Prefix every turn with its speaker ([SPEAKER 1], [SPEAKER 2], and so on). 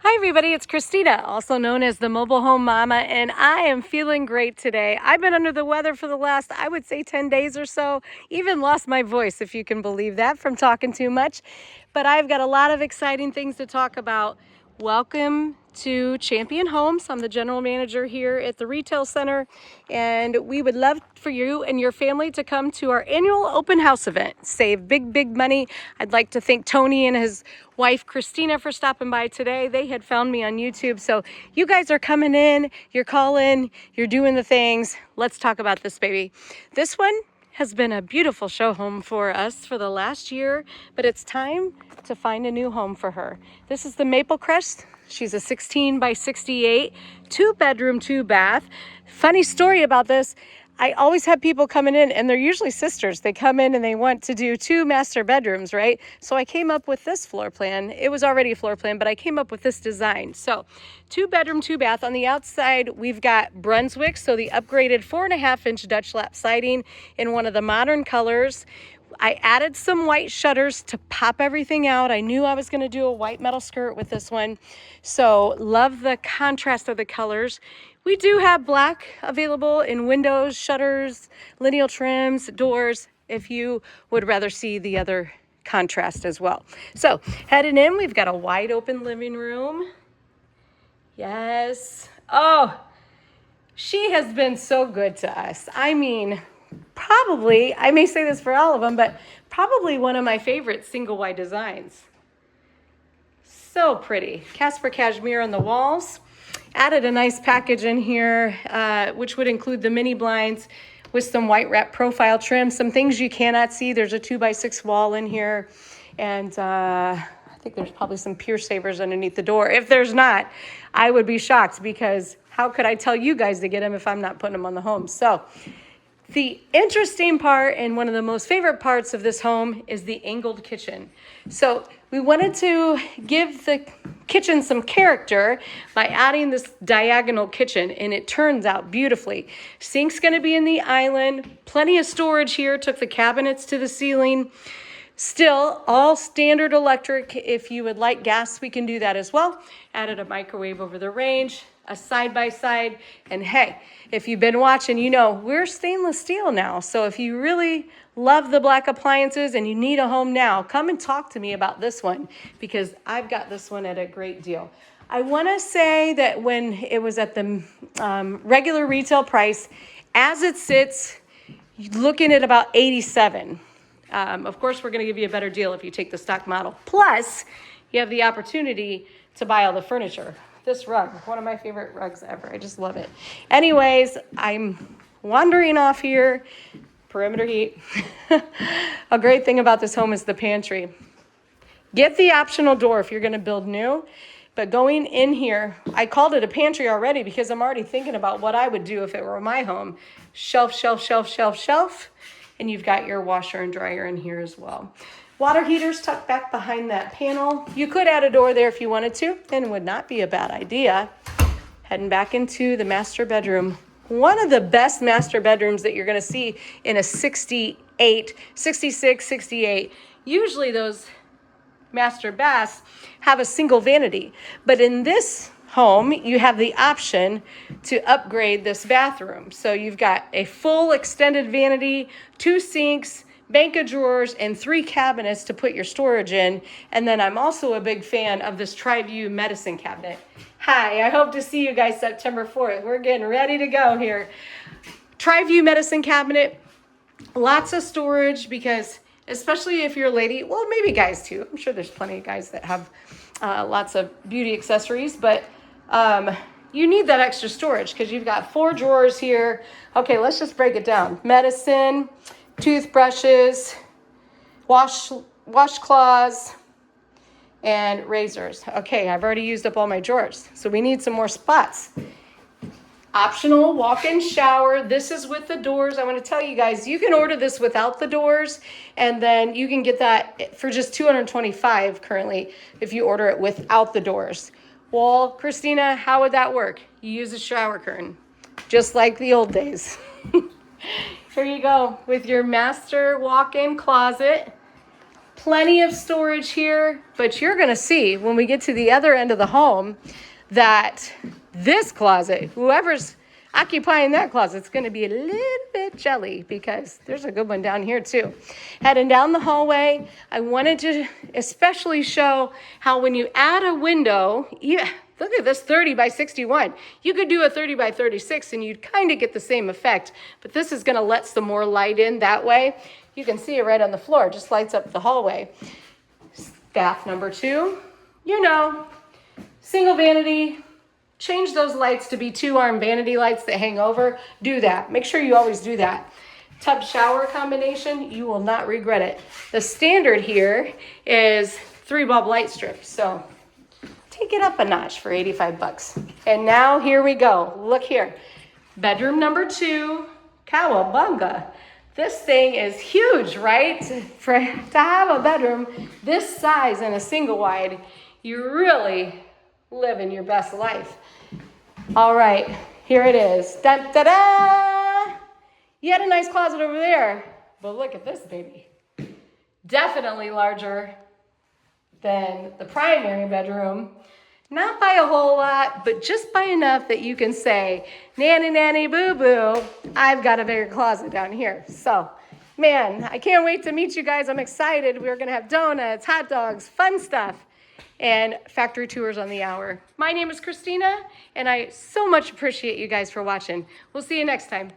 [SPEAKER 1] Hi everybody, it's Christina, also known as the Mobile Home Mama, and I am feeling great today. I've been under the weather for the last, I would say 10 days or so, even lost my voice if you can believe that from talking too much. But I've got a lot of exciting things to talk about. Welcome to Champion Homes. I'm the general manager here at the retail center, and we would love for you and your family to come to our annual open house event. Save big money. I'd like to thank Tony and his wife Christina for stopping by today. They had found me on YouTube, so you guys are coming in, you're calling, you're doing the things. Let's talk about this baby. This one has been a beautiful show home for us for the last year, but it's time to find a new home for her. This is the Maplecrest. She's a 16 by 68, 2-bedroom, 2-bath. Funny story about this. I always have people coming in, and they're usually sisters. They come in and they want to do 2 master bedrooms, right? So I came up with this floor plan. It was already a floor plan, but I came up with this design. So 2-bedroom, 2-bath. On the outside, we've got Brunswick, so the upgraded 4.5-inch Dutch lap siding in one of the modern colors. I added some white shutters to pop everything out. I knew I was going to do a white metal skirt with this one. So love the contrast of the colors. We do have black available in windows, shutters, lineal trims, doors, if you would rather see the other contrast as well. So heading in, we've got a wide open living room. Yes. Oh, she has been so good to us. I mean, probably, I may say this for all of them, but probably one of my favorite single wide designs. So pretty. Casper cashmere on the walls. Added a nice package in here, which would include the mini blinds with some white wrap profile trim, some things you cannot see. There's a 2x6 wall in here, and I think there's probably some pier savers underneath the door. If there's not, I would be shocked, because how could I tell you guys to get them if I'm not putting them on the home? So the interesting part, and one of the most favorite parts of this home, is the angled kitchen. So we wanted to give the kitchen some character by adding this diagonal kitchen, and it turns out beautifully. Sink's going to be in the island, plenty of storage here, took the cabinets to the ceiling. Still all standard electric. If you would like gas, we can do that as well. Added a microwave over the range, a side-by-side, and hey, if you've been watching, you know we're stainless steel now. So if you really love the black appliances and you need a home now, come and talk to me about this one, because I've got this one at a great deal. I want to say that when it was at the regular retail price, as it sits, looking at about $87. Of course, we're going to give you a better deal if you take the stock model. Plus, you have the opportunity to buy all the furniture. This rug, one of my favorite rugs ever. I just love it. Anyways, I'm wandering off here. Perimeter heat. A great thing about this home is the pantry. Get the optional door if you're going to build new. But going in here, I called it a pantry already because I'm already thinking about what I would do if it were my home. Shelf, shelf, shelf, shelf, shelf. And you've got your washer and dryer in here as well. Water heaters tucked back behind that panel. You could add a door there if you wanted to, and it would not be a bad idea. Heading back into the master bedroom. One of the best master bedrooms that you're going to see in a 68, 66, 68. Usually those master baths have a single vanity, but in this home, you have the option to upgrade this bathroom. So you've got a full extended vanity, 2 sinks, bank of drawers, and 3 cabinets to put your storage in. And then I'm also a big fan of this TriView medicine cabinet. Hi, I hope to see you guys September 4th. We're getting ready to go here. TriView medicine cabinet, lots of storage, because especially if you're a lady, well, maybe guys too. I'm sure there's plenty of guys that have lots of beauty accessories, but you need that extra storage because you've got 4 drawers here. Okay, let's just break it down. Medicine, toothbrushes, washcloths, and razors. Okay, I've already used up all my drawers, so we need some more spots. Optional walk-in shower. This is with the doors. I want to tell you guys, you can order this without the doors, and then you can get that for just $225 currently if you order it without the doors. Well, Christina, how would that work? You use a shower curtain, just like the old days. Here you go with your master walk-in closet. plenty of storage here, but you're gonna see when we get to the other end of the home that this closet, whoever's occupying that closet, is gonna be a little bit jelly because there's a good one down here too. Heading down the hallway, I wanted to especially show how when you add a window, look at this 30 by 61. You could do a 30 by 36 and you'd kind of get the same effect, but this is gonna let some more light in that way. You can see it right on the floor, just lights up the hallway. Bath number 2, single vanity. Change those lights to be 2-arm vanity lights that hang over. Do that. Make sure you always do that. Tub shower combination, you will not regret it. The standard here is 3-bulb light strips. So take it up a notch for 85 bucks. And now here we go. Look here. Bedroom number 2, cowabunga. This thing is huge, right? To have a bedroom this size in a single wide, you really living your best life. All right, here it is. Dun, da, da! You had a nice closet over there, but look at this baby. Definitely larger than the primary bedroom. Not by a whole lot, but just by enough that you can say, nanny, nanny, boo-boo, I've got a bigger closet down here. So, man, I can't wait to meet you guys. I'm excited. We're gonna have donuts, hot dogs, fun stuff, and factory tours on the hour. My name is Christina, and I so much appreciate you guys for watching. We'll see you next time.